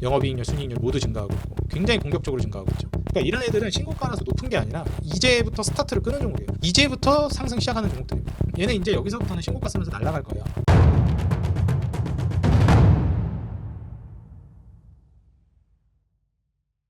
영업이익률, 순이익률 모두 증가하고 있고 굉장히 공격적으로 증가하고 있죠. 그러니까 이런 애들은 신고가라서 높은 게 아니라 이제부터 스타트를 끄는 종목이에요. 이제부터 상승 시작하는 종목들입니다. 얘는 이제 여기서부터는 신고가 쓰면서 날아갈 거예요.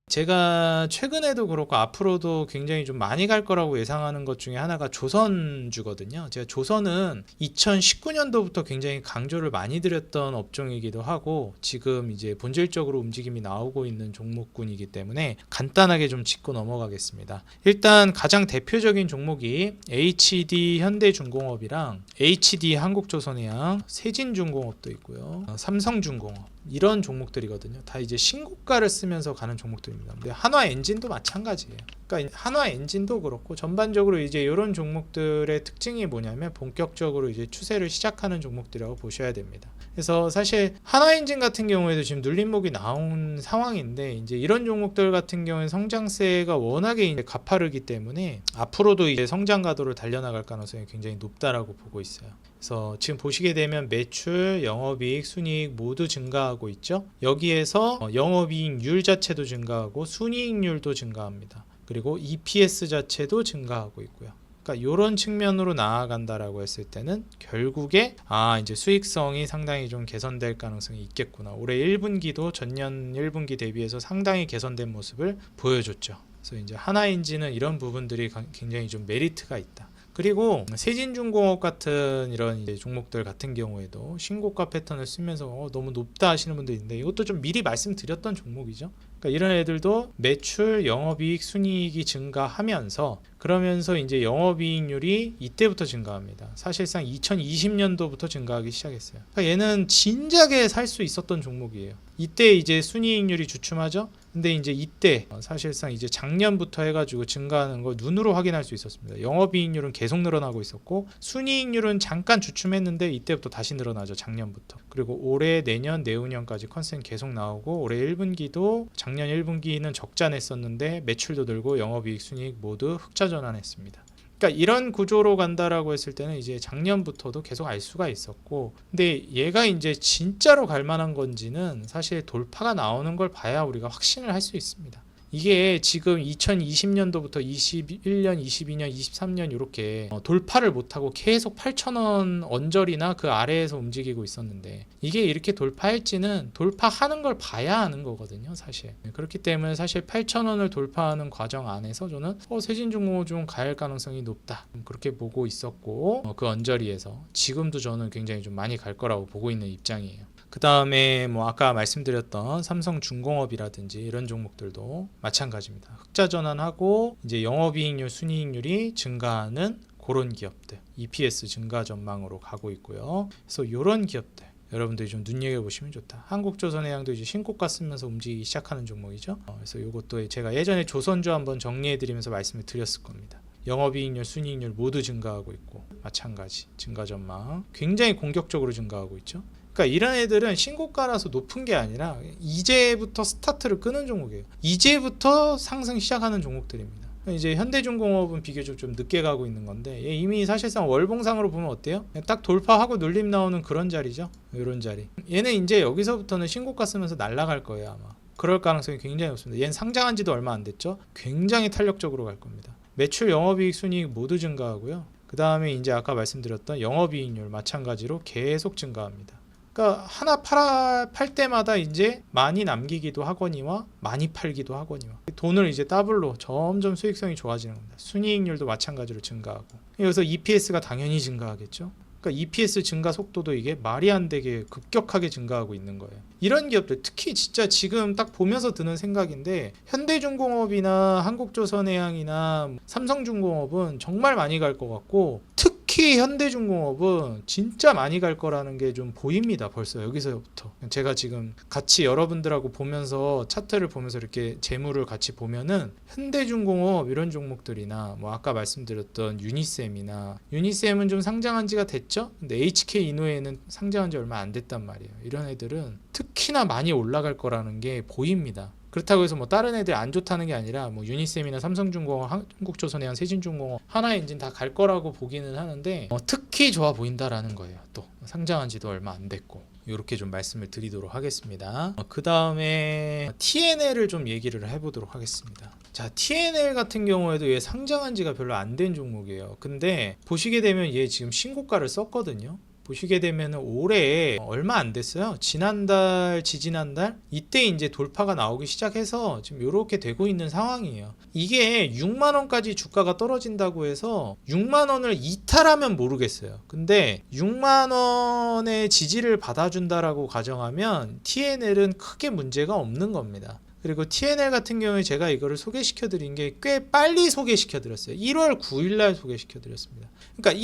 제가 최근에도 그렇고 앞으로도 굉장히 좀 많이 갈 거라고 예상하는 것 중에 하나가 조선주거든요. 제가 조선은 2019년도부터 굉장히 강조를 많이 드렸던 업종이기도 하고 지금 이제 본질적으로 움직임이 나오고 있는 종목군이기 때문에 간단하게 좀 짚고 넘어가겠습니다. 일단 가장 대표적인 종목이 HD 현대중공업이랑 HD 한국조선해양, 세진중공업도 있고요. 삼성중공업 이런 종목들이거든요. 다 이제 신고가를 쓰면서 가는 종목들입니다. 근데 한화엔진도 마찬가지예요. 그러니까 한화엔진도 그렇고 전반적으로 이제 이런 종목들의 특징이 뭐냐면 본격적으로 이제 추세를 시작하는 종목들이라고 보셔야 됩니다. 그래서 사실 한화엔진 같은 경우에도 지금 눌림목이 나온 상황인데 이제 이런 종목들 같은 경우에 성장세가 워낙에 이제 가파르기 때문에 앞으로도 이제 성장 가도를 달려나갈 가능성이 굉장히 높다라고 보고 있어요. 그래서 지금 보시게 되면 매출, 영업이익, 순이익 모두 증가하고 있죠. 여기에서 영업이익률 자체도 증가하고 순이익률도 증가합니다. 그리고 EPS 자체도 증가하고 있고요. 그러니까 이런 측면으로 나아간다라고 했을 때는 결국에 이제 수익성이 상당히 좀 개선될 가능성이 있겠구나. 올해 1분기도 전년 1분기 대비해서 상당히 개선된 모습을 보여줬죠. 그래서 이제 한화엔진은 이런 부분들이 굉장히 좀 메리트가 있다. 그리고 세진중공업 같은 이런 이제 종목들 같은 경우에도 신고가 패턴을 쓰면서 너무 높다 하시는 분도 있는데 이것도 좀 미리 말씀드렸던 종목이죠. 그러니까 이런 애들도 매출, 영업이익, 순이익이 증가하면서 그러면서 이제 영업이익률이 이때부터 증가합니다. 사실상 2020년도부터 증가하기 시작했어요. 그러니까 얘는 진작에 살 수 있었던 종목이에요. 이때 이제 순이익률이 주춤하죠. 근데 이제 이때 사실상 이제 작년부터 해가지고 증가하는 거 눈으로 확인할 수 있었습니다. 영업이익률은 계속 늘어나고 있었고 순이익률은 잠깐 주춤했는데 이때부터 다시 늘어나죠. 작년부터. 그리고 올해, 내년, 내후년까지 컨센 계속 나오고 올해 1분기도 작년 1분기는 적자 냈었는데 매출도 늘고 영업이익, 순이익 모두 흑자 전환했습니다. 그러니까 이런 구조로 간다라고 했을 때는 이제 작년부터도 계속 알 수가 있었고 근데 얘가 이제 진짜로 갈 만한 건지는 사실 돌파가 나오는 걸 봐야 우리가 확신을 할 수 있습니다. 이게 지금 2020년도부터 21년, 22년, 23년 이렇게 돌파를 못하고 계속 8,000원 언저리나 그 아래에서 움직이고 있었는데 이게 이렇게 돌파할지는 돌파하는 걸 봐야 하는 거거든요. 사실 그렇기 때문에 사실 8,000원을 돌파하는 과정 안에서 저는 세진중공업 좀 갈 가능성이 높다 그렇게 보고 있었고 그 언저리에서 지금도 저는 굉장히 좀 많이 갈 거라고 보고 있는 입장이에요. 그 다음에 뭐 아까 말씀드렸던 삼성중공업이라든지 이런 종목들도 마찬가지입니다. 흑자 전환하고 이제 영업이익률, 순이익률이 증가하는 그런 기업들, EPS 증가 전망으로 가고 있고요. 그래서 이런 기업들 여러분들이 좀 눈여겨보시면 좋다. 한국조선해양도 이제 신고가 쓰면서 움직이기 시작하는 종목이죠. 그래서 이것도 제가 예전에 조선주 한번 정리해드리면서 말씀을 드렸을 겁니다. 영업이익률, 순이익률 모두 증가하고 있고 마찬가지 증가 전망 굉장히 공격적으로 증가하고 있죠. 그러니까 이런 애들은 신고가라서 높은 게 아니라 이제부터 스타트를 끄는 종목이에요. 이제부터 상승 시작하는 종목들입니다. 이제 현대중공업은 비교적 좀 늦게 가고 있는 건데 이미 사실상 월봉상으로 보면 어때요? 딱 돌파하고 눌림 나오는 그런 자리죠. 이런 자리. 얘는 이제 여기서부터는 신고가 쓰면서 날아갈 거예요 아마. 그럴 가능성이 굉장히 높습니다. 얘는 상장한 지도 얼마 안 됐죠. 굉장히 탄력적으로 갈 겁니다. 매출, 영업이익, 순이익 모두 증가하고요. 그 다음에 이제 아까 말씀드렸던 영업이익률 마찬가지로 계속 증가합니다. 그러니까 하나 팔 때마다 이제 많이 남기기도 하거니와 많이 팔기도 하거니와 돈을 이제 더블로 점점 수익성이 좋아지는 겁니다. 순이익률도 마찬가지로 증가하고 여기서 EPS가 당연히 증가하겠죠. 그러니까 EPS 증가 속도도 이게 말이 안 되게 급격하게 증가하고 있는 거예요. 이런 기업들 특히 진짜 지금 딱 보면서 드는 생각인데 현대중공업이나 한국조선해양이나 삼성중공업은 정말 많이 갈 것 같고 특히 현대중공업은 진짜 많이 갈 거라는 게 좀 보입니다. 벌써 여기서부터 제가 지금 같이 여러분들하고 보면서 차트를 보면서 이렇게 재물을 같이 보면은 현대중공업 이런 종목들이나 뭐 아까 말씀드렸던 유니셈은 좀 상장한 지가 됐죠. 근데 HK 이노에는 상장한 지 얼마 안 됐단 말이에요. 이런 애들은 특히나 많이 올라갈 거라는 게 보입니다. 그렇다고 해서 뭐 다른 애들 안 좋다는 게 아니라 뭐 유니셈이나 삼성중공업, 한국조선해양, 세진중공업, 한화엔진 다 갈 거라고 보기는 하는데 특히 좋아 보인다라는 거예요. 또 상장한 지도 얼마 안 됐고 이렇게 좀 말씀을 드리도록 하겠습니다. 그 다음에 TNL을 좀 얘기를 해보도록 하겠습니다. 자, TNL 같은 경우에도 얘 상장한 지가 별로 안 된 종목이에요. 근데 보시게 되면 얘 지금 신고가를 썼거든요. 보시게 되면 올해 얼마 안 됐어요. 지난달, 지지난달 이때 이제 돌파가 나오기 시작해서 지금 이렇게 되고 있는 상황이에요. 이게 6만 원까지 주가가 떨어진다고 해서 6만 원을 이탈하면 모르겠어요. 근데 6만 원의 지지를 받아준다라고 가정하면 TNL은 크게 문제가 없는 겁니다. 그리고 TNL 같은 경우에 제가 이거를 소개시켜 드린 게 꽤 빨리 소개시켜 드렸어요. 1월 9일 날 소개시켜 드렸습니다. 그러니까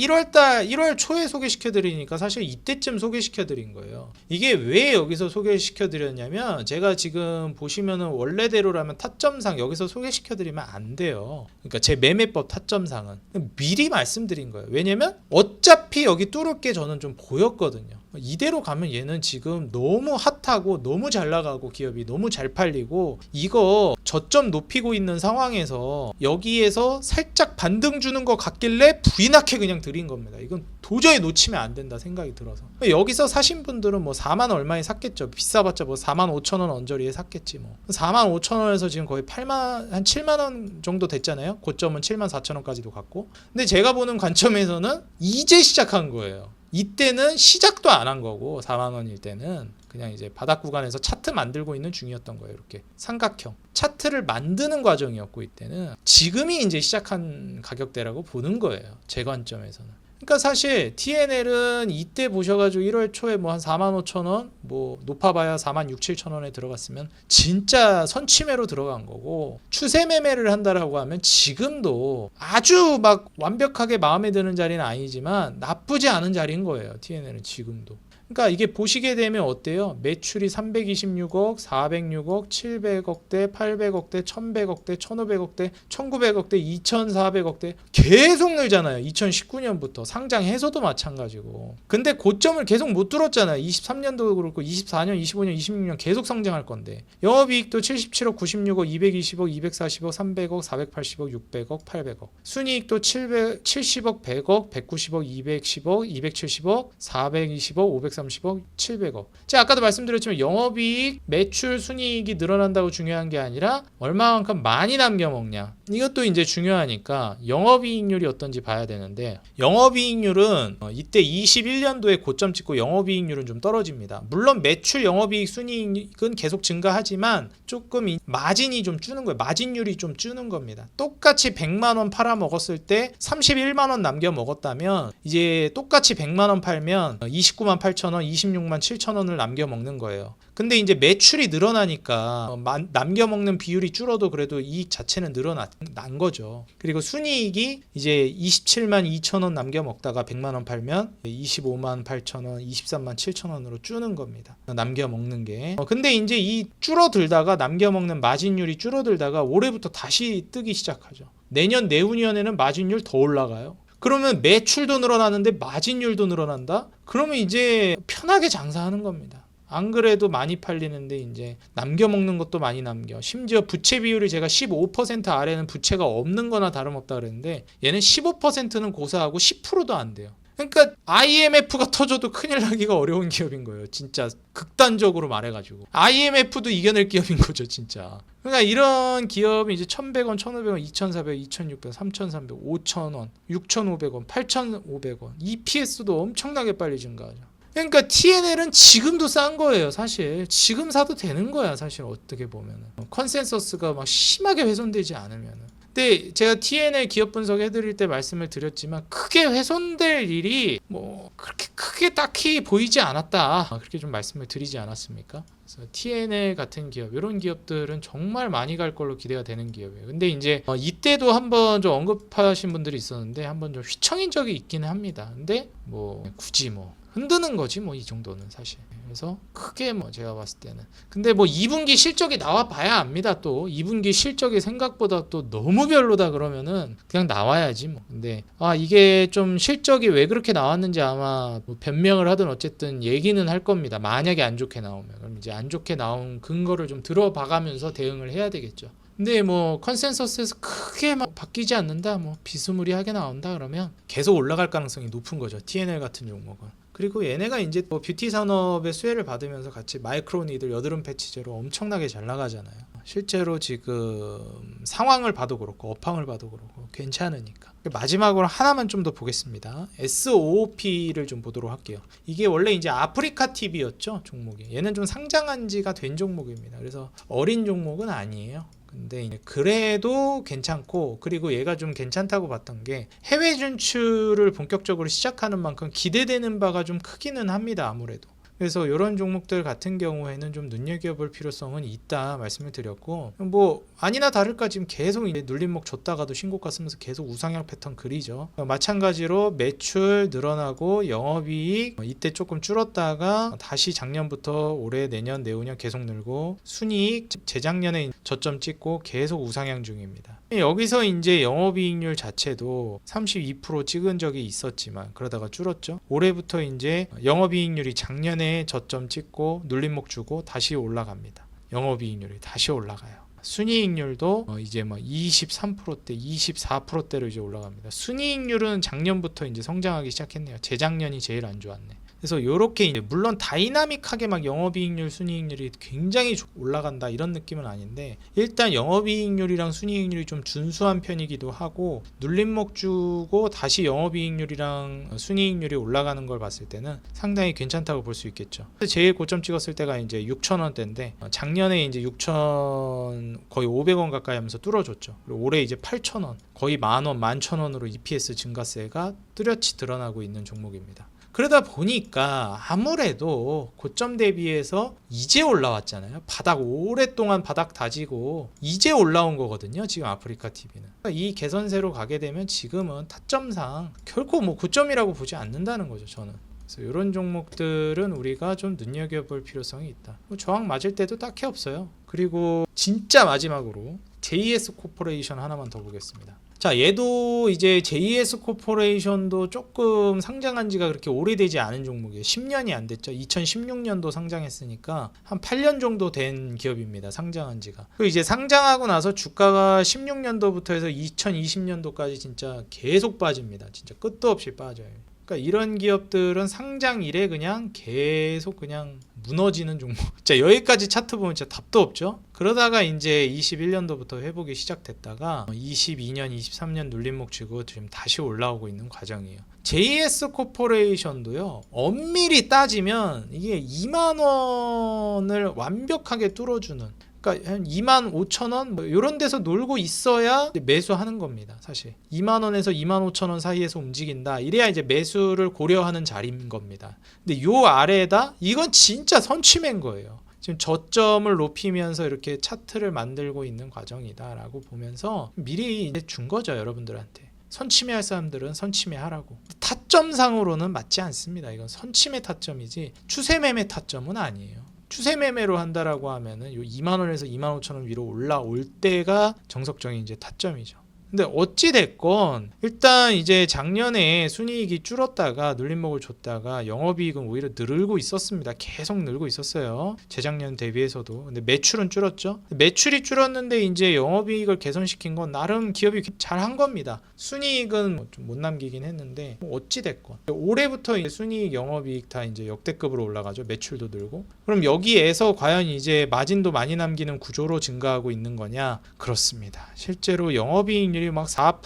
1월 초에 소개시켜 드리니까 사실 이때쯤 소개시켜 드린 거예요. 이게 왜 여기서 소개시켜 드렸냐면 제가 지금 보시면은 원래대로라면 타점상 여기서 소개시켜 드리면 안 돼요. 그러니까 제 매매법 타점상은 미리 말씀드린 거예요. 왜냐면 어차피 여기 뚫을 게 저는 좀 보였거든요. 이대로 가면 얘는 지금 너무 핫하고 너무 잘 나가고 기업이 너무 잘 팔리고 이거 저점 높이고 있는 상황에서 여기에서 살짝 반등 주는 것 같길래 불이 나게 그냥 드린 겁니다. 이건 도저히 놓치면 안 된다 생각이 들어서 여기서 사신 분들은 뭐 4만 얼마에 샀겠죠. 비싸봤자 뭐 4만 5천 원 언저리에 샀겠지 뭐. 4만 5천 원에서 지금 거의 8만 한 7만 원 정도 됐잖아요. 고점은 7만 4천 원까지도 갔고. 근데 제가 보는 관점에서는 이제 시작한 거예요. 이때는 시작도 안 한 거고 4만 원일 때는 그냥 이제 바닥 구간에서 차트 만들고 있는 중이었던 거예요. 이렇게 삼각형 차트를 만드는 과정이었고 이때는 지금이 이제 시작한 가격대라고 보는 거예요. 제 관점에서는. 그러니까 사실 TNL은 이때 보셔가지고 1월 초에 뭐 한 4만 5천 원, 뭐 높아봐야 4만 6, 7천 원에 들어갔으면 진짜 선취매로 들어간 거고 추세 매매를 한다라고 하면 지금도 아주 막 완벽하게 마음에 드는 자리는 아니지만 나쁘지 않은 자리인 거예요. TNL은 지금도. 그러니까 이게 보시게 되면 어때요? 매출이 326억, 406억, 700억대, 800억대, 1100억대, 1500억대, 1900억대, 2400억대 계속 늘잖아요. 2019년부터 상장해서도 마찬가지고. 근데 고점을 계속 못 뚫었잖아요. 23년도 그렇고 24년, 25년, 26년 계속 성장할 건데 영업이익도 77억, 96억, 220억, 240억, 300억, 480억, 600억, 800억. 순이익도 70억, 100억, 190억, 210억, 270억, 420억, 530억, 700억. 제가 아까도 말씀드렸지만 영업이익, 매출, 순이익이 늘어난다고 중요한 게 아니라 얼마만큼 많이 남겨먹냐. 이것도 이제 중요하니까 영업이익률이 어떤지 봐야 되는데 영업이익률은 이때 21년도에 고점 찍고 영업이익률은 좀 떨어집니다. 물론 매출, 영업이익, 순이익은 계속 증가하지만 조금 마진이 좀 주는 거예요. 마진율이 좀 주는 겁니다. 똑같이 100만 원 팔아먹었을 때 31만 원 남겨먹었다면 이제 똑같이 100만 원 팔면 29만 8천 원, 26만 7천 원을 남겨먹는 거예요. 근데 이제 매출이 늘어나니까 남겨먹는 비율이 줄어도 그래도 이익 자체는 늘어난 거죠. 그리고 순이익이 이제 27만 2천 원 남겨먹다가 100만 원 팔면 25만 8천 원, 23만 7천 원으로 주는 겁니다. 남겨먹는 게. 근데 이제 이 줄어들다가 남겨먹는 마진율이 줄어들다가 올해부터 다시 뜨기 시작하죠. 내년, 내후년에는 마진율 더 올라가요. 그러면 매출도 늘어나는데 마진율도 늘어난다? 그러면 이제 편하게 장사하는 겁니다. 안 그래도 많이 팔리는데 이제 남겨먹는 것도 많이 남겨. 심지어 부채 비율이 제가 15% 아래는 부채가 없는 거나 다름없다 그랬는데 얘는 15%는 고사하고 10%도 안 돼요. 그러니까 IMF가 터져도 큰일 나기가 어려운 기업인 거예요. 진짜 극단적으로 말해가지고 IMF도 이겨낼 기업인 거죠. 진짜. 그러니까 이런 기업이 이제 1,100원, 1,500원, 2,400원, 2,600원, 3,300원, 5,000원, 6,500원, 8,500원 EPS도 엄청나게 빨리 증가하죠. 그러니까 TNL은 지금도 싼 거예요. 사실 지금 사도 되는 거야. 사실 어떻게 보면은 컨센서스가 막 심하게 훼손되지 않으면은. 근데 제가 TNL 기업 분석 해드릴 때 말씀을 드렸지만 크게 훼손될 일이 뭐 그렇게 크게 딱히 보이지 않았다. 그렇게 좀 말씀을 드리지 않았습니까? 그래서 TNL 같은 기업, 이런 기업들은 정말 많이 갈 걸로 기대가 되는 기업이에요. 근데 이제 이때도 한번 좀 언급하신 분들이 있었는데 한번 좀 휘청인 적이 있기는 합니다. 근데 뭐 굳이 뭐 흔드는 거지 뭐 이 정도는 사실. 그래서 크게 뭐 제가 봤을 때는 근데 뭐 2분기 실적이 나와 봐야 압니다. 또 2분기 실적이 생각보다 또 너무 별로다 그러면은 그냥 나와야지 뭐. 근데 이게 좀 실적이 왜 그렇게 나왔는지 아마 뭐 변명을 하든 어쨌든 얘기는 할 겁니다. 만약에 안 좋게 나오면 그럼 이제 안 좋게 나온 근거를 좀 들어봐가면서 대응을 해야 되겠죠. 근데 뭐 컨센서스에서 크게 막 바뀌지 않는다, 뭐 비스무리하게 나온다 그러면 계속 올라갈 가능성이 높은 거죠. TNL 같은 종목은. 그리고 얘네가 이제 뭐 뷰티 산업의 수혜를 받으면서 같이 마이크로니들 여드름 패치제로 엄청나게 잘 나가잖아요. 실제로 지금 상황을 봐도 그렇고 업황을 봐도 그렇고 괜찮으니까. 마지막으로 하나만 좀 더 보겠습니다. SOOP를 좀 보도록 할게요. 이게 원래 이제 아프리카 TV였죠, 종목이. 얘는 좀 상장한 지가 된 종목입니다. 그래서 어린 종목은 아니에요. 근데 이제 그래도 괜찮고, 그리고 얘가 좀 괜찮다고 봤던 게 해외 진출을 본격적으로 시작하는 만큼 기대되는 바가 좀 크기는 합니다, 아무래도. 그래서 이런 종목들 같은 경우에는 좀 눈여겨볼 필요성은 있다 말씀을 드렸고, 뭐 아니나 다를까 지금 계속 이제 눌림목 줬다가도 신고가 쓰면서 계속 우상향 패턴 그리죠. 마찬가지로 매출 늘어나고 영업이익 이때 조금 줄었다가 다시 작년부터 올해 내년 내후년 계속 늘고, 순이익 재작년에 저점 찍고 계속 우상향 중입니다. 여기서 이제 영업이익률 자체도 32% 찍은 적이 있었지만 그러다가 줄었죠. 올해부터 이제 영업이익률이 작년에 저점 찍고 눌림목 주고 다시 올라갑니다. 영업이익률이 다시 올라가요. 순이익률도 이제 막 23%대, 24%대로 이제 올라갑니다. 순이익률은 작년부터 이제 성장하기 시작했네요. 재작년이 제일 안 좋았네. 그래서 이렇게 이제 물론 다이나믹하게 막 영업이익률, 순이익률이 굉장히 올라간다 이런 느낌은 아닌데, 일단 영업이익률이랑 순이익률이 좀 준수한 편이기도 하고, 눌림목 주고 다시 영업이익률이랑 순이익률이 올라가는 걸 봤을 때는 상당히 괜찮다고 볼 수 있겠죠. 제일 고점 찍었을 때가 이제 6,000원대인데 작년에 이제 6,000 거의 500원 가까이 하면서 뚫어줬죠. 그리고 올해 이제 8,000원, 거의 10,000원, 11,000원으로 EPS 증가세가 뚜렷이 드러나고 있는 종목입니다. 그러다 보니까 아무래도 고점 대비해서 이제 올라왔잖아요. 오랫동안 바닥 다지고 이제 올라온 거거든요, 지금 아프리카 TV는. 이 개선세로 가게 되면 지금은 타점상 결코 뭐 고점이라고 보지 않는다는 거죠, 저는. 그래서 이런 종목들은 우리가 좀 눈여겨볼 필요성이 있다. 저항 맞을 때도 딱히 없어요. 그리고 진짜 마지막으로 JS 코퍼레이션 하나만 더 보겠습니다. 자, 얘도 이제 JS 코퍼레이션도 조금 상장한 지가 그렇게 오래되지 않은 종목이에요. 10년이 안 됐죠. 2016년도 상장했으니까 한 8년 정도 된 기업입니다, 상장한 지가. 그리고 이제 상장하고 나서 주가가 16년도부터 해서 2020년도까지 진짜 계속 빠집니다. 진짜 끝도 없이 빠져요. 그러니까 이런 기업들은 상장 이래 그냥 계속 그냥 무너지는 종목. 자, 여기까지 차트 보면 진짜 답도 없죠. 그러다가 이제 21년도부터 회복이 시작됐다가 22년, 23년 눌림목 치고 지금 다시 올라오고 있는 과정이에요. JS 코퍼레이션도요, 엄밀히 따지면 이게 2만 원을 완벽하게 뚫어주는, 그러니까 한 25,000원 뭐 이런 데서 놀고 있어야 매수하는 겁니다. 사실 2만 원에서 25,000원 사이에서 움직인다, 이래야 이제 매수를 고려하는 자리인 겁니다. 근데 요 아래에다 이건 진짜 선취매인 거예요. 지금 저점을 높이면서 이렇게 차트를 만들고 있는 과정이다라고 보면서 미리 이제 준 거죠, 여러분들한테. 선취매할 사람들은 선취매하라고. 타점상으로는 맞지 않습니다. 이건 선취매 타점이지 추세매매 타점은 아니에요. 추세 매매로 한다라고 하면은 요 2만 원에서 2만 5천 원 위로 올라올 때가 정석적인 이제 타점이죠. 근데 어찌 됐건 일단 이제 작년에 순이익이 줄었다가 눌림목을 줬다가 영업이익은 오히려 늘고 있었습니다. 계속 늘고 있었어요, 재작년 대비해서도. 근데 매출은 줄었죠. 매출이 줄었는데 이제 영업이익을 개선시킨 건 나름 기업이 잘한 겁니다. 순이익은 좀 못 남기긴 했는데 어찌 됐건 올해부터 이제 순이익, 영업이익 다 이제 역대급으로 올라가죠. 매출도 늘고. 그럼 여기에서 과연 이제 마진도 많이 남기는 구조로 증가하고 있는 거냐? 그렇습니다. 실제로 영업이익 막 4%,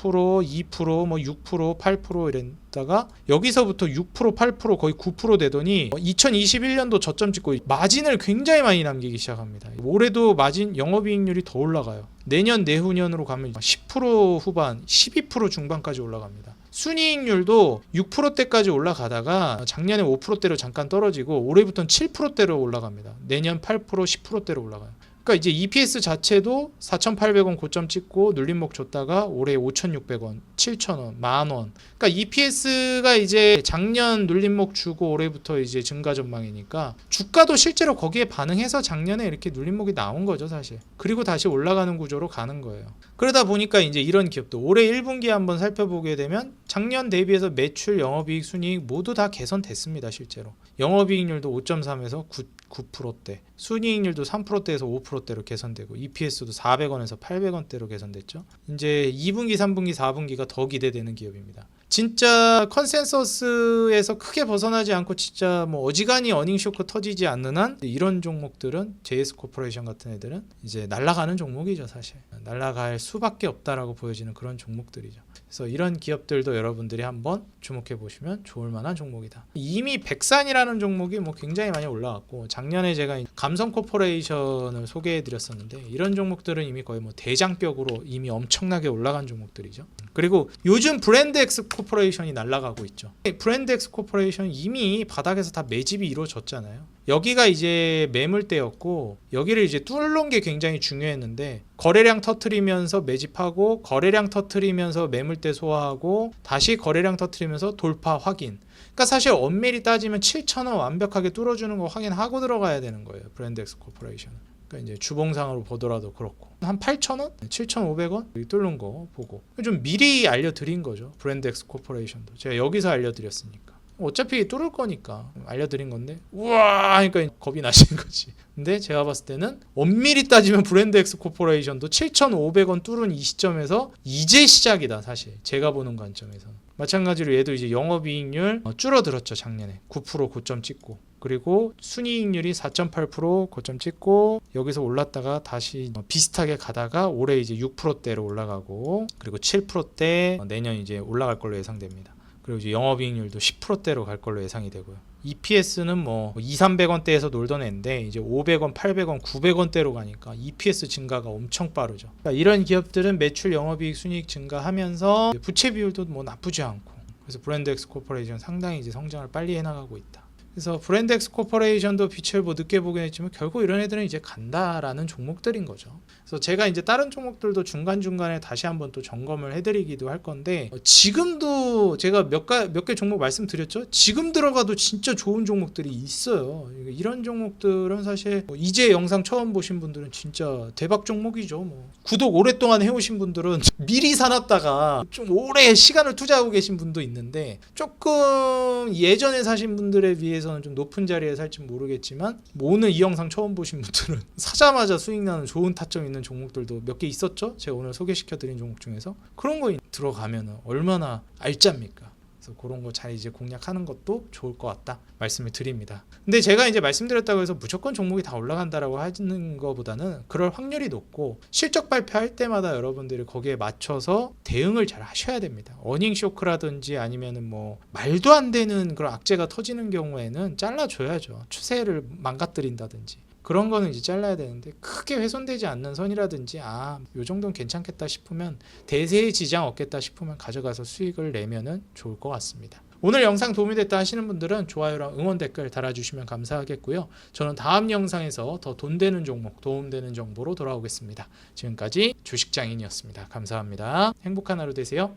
2%, 뭐 6%, 8% 이랬다가 여기서부터 6%, 8%, 거의 9% 되더니 2021년도 저점 찍고 마진을 굉장히 많이 남기기 시작합니다. 올해도 마진, 영업이익률이 더 올라가요. 내년, 내후년으로 가면 10% 후반, 12% 중반까지 올라갑니다. 순이익률도 6%대까지 올라가다가 작년에 5%대로 잠깐 떨어지고 올해부터는 7%대로 올라갑니다. 내년 8%, 10%대로 올라가요. 그러니까 이제 EPS 자체도 4,800원 고점 찍고 눌림목 줬다가 올해 5,600원, 7,000원, 만원. 그러니까 EPS가 이제 작년 눌림목 주고 올해부터 이제 증가 전망이니까 주가도 실제로 거기에 반응해서 작년에 이렇게 눌림목이 나온 거죠, 사실. 그리고 다시 올라가는 구조로 가는 거예요. 그러다 보니까 이제 이런 기업도 올해 1분기 한번 살펴보게 되면 작년 대비해서 매출, 영업이익, 순이익 모두 다 개선됐습니다, 실제로. 영업이익률도 5.3에서 9%대, 순이익률도 3%대에서 5%대로 개선되고 EPS도 400원에서 800원대로 개선됐죠. 이제 2분기, 3분기, 4분기가 더 기대되는 기업입니다. 진짜 컨센서스에서 크게 벗어나지 않고 진짜 뭐 어지간히 어닝 쇼크 터지지 않는 한 이런 종목들은 JS 코퍼레이션 같은 애들은 이제 날아가는 종목이죠. 사실 날아갈 수밖에 없다라고 보여지는 그런 종목들이죠. 그래서 이런 기업들도 여러분들이 한번 주목해 보시면 좋을 만한 종목이다. 이미 백산이라는 종목이 뭐 굉장히 많이 올라왔고, 작년에 제가 감성 코퍼레이션을 소개해 드렸었는데 이런 종목들은 이미 거의 뭐 대장격으로 이미 엄청나게 올라간 종목들이죠. 그리고 요즘 브랜드엑스 코퍼레이션이 날아가고 있죠. 브랜드엑스 코퍼레이션 이미 바닥에서 다 매집이 이루어졌잖아요. 여기가 이제 매물대였고 여기를 이제 뚫는 게 굉장히 중요했는데, 거래량 터트리면서 매집하고 거래량 터트리면서 매물대 소화하고 다시 거래량 터트리면서 돌파 확인. 그러니까 사실 엄밀히 따지면 7,000원 완벽하게 뚫어주는 거 확인하고 들어가야 되는 거예요, 브랜드엑스 코퍼레이션은. 그러니까 이제 주봉상으로 보더라도 그렇고 한 8,000원? 7,500원? 뚫는 거 보고 좀 미리 알려드린 거죠. 브랜드엑스 코퍼레이션도 제가 여기서 알려드렸으니까 어차피 뚫을 거니까 알려드린 건데, 우와 하니까 겁이 나시는 거지. 근데 제가 봤을 때는 엄밀히 따지면 브랜드엑스 코퍼레이션도 7,500원 뚫은 이 시점에서 이제 시작이다. 사실 제가 보는 관점에서는 마찬가지로 얘도 이제 영업이익률 줄어들었죠. 작년에 9% 고점 찍고, 그리고 순이익률이 4.8% 고점 찍고 여기서 올랐다가 다시 비슷하게 가다가 올해 이제 6%대로 올라가고, 그리고 7%대 내년 이제 올라갈 걸로 예상됩니다. 그리고 이제 영업이익률도 10%대로 갈 걸로 예상이 되고요. EPS는 뭐 200~300원대에서 놀던 애인데 이제 500원, 800원, 900원대로 가니까 EPS 증가가 엄청 빠르죠. 그러니까 이런 기업들은 매출, 영업이익, 순이익 증가하면서 부채 비율도 뭐 나쁘지 않고, 그래서 브랜드엑스 코퍼레이션 상당히 이제 성장을 빨리 해나가고 있다. 그래서 브랜드엑스 코퍼레이션도 빛을 뭐 늦게 보긴 했지만 결국 이런 애들은 이제 간다라는 종목들인 거죠. 그래서 제가 이제 다른 종목들도 중간중간에 다시 한번 또 점검을 해드리기도 할 건데, 지금도 제가 몇 개 종목 말씀드렸죠. 지금 들어가도 진짜 좋은 종목들이 있어요. 이런 종목들은 사실 뭐 이제 영상 처음 보신 분들은 진짜 대박 종목이죠. 뭐 구독 오랫동안 해오신 분들은 미리 사놨다가 좀 오래 시간을 투자하고 계신 분도 있는데, 조금 예전에 사신 분들에 비해서는 좀 높은 자리에 살지 모르겠지만 뭐 오늘 이 영상 처음 보신 분들은 사자마자 수익 나는 좋은 타점 있는 종목들도 몇 개 있었죠. 제가 오늘 소개시켜드린 종목 중에서 그런 거 들어가면 얼마나 알짜입니까? 그래서 그런 거 잘 이제 공략하는 것도 좋을 것 같다 말씀을 드립니다. 근데 제가 이제 말씀드렸다고 해서 무조건 종목이 다 올라간다라고 하는 것보다는 그럴 확률이 높고, 실적 발표할 때마다 여러분들이 거기에 맞춰서 대응을 잘 하셔야 됩니다. 어닝 쇼크라든지 아니면은 뭐 말도 안 되는 그런 악재가 터지는 경우에는 잘라줘야죠. 추세를 망가뜨린다든지 그런 거는 이제 잘라야 되는데, 크게 훼손되지 않는 선이라든지 요 정도는 괜찮겠다 싶으면, 대세에 지장 없겠다 싶으면 가져가서 수익을 내면은 좋을 것 같습니다. 오늘 영상 도움이 됐다 하시는 분들은 좋아요랑 응원 댓글 달아주시면 감사하겠고요. 저는 다음 영상에서 더 돈 되는 종목, 도움되는 정보로 돌아오겠습니다. 지금까지 주식장인이었습니다. 감사합니다. 행복한 하루 되세요.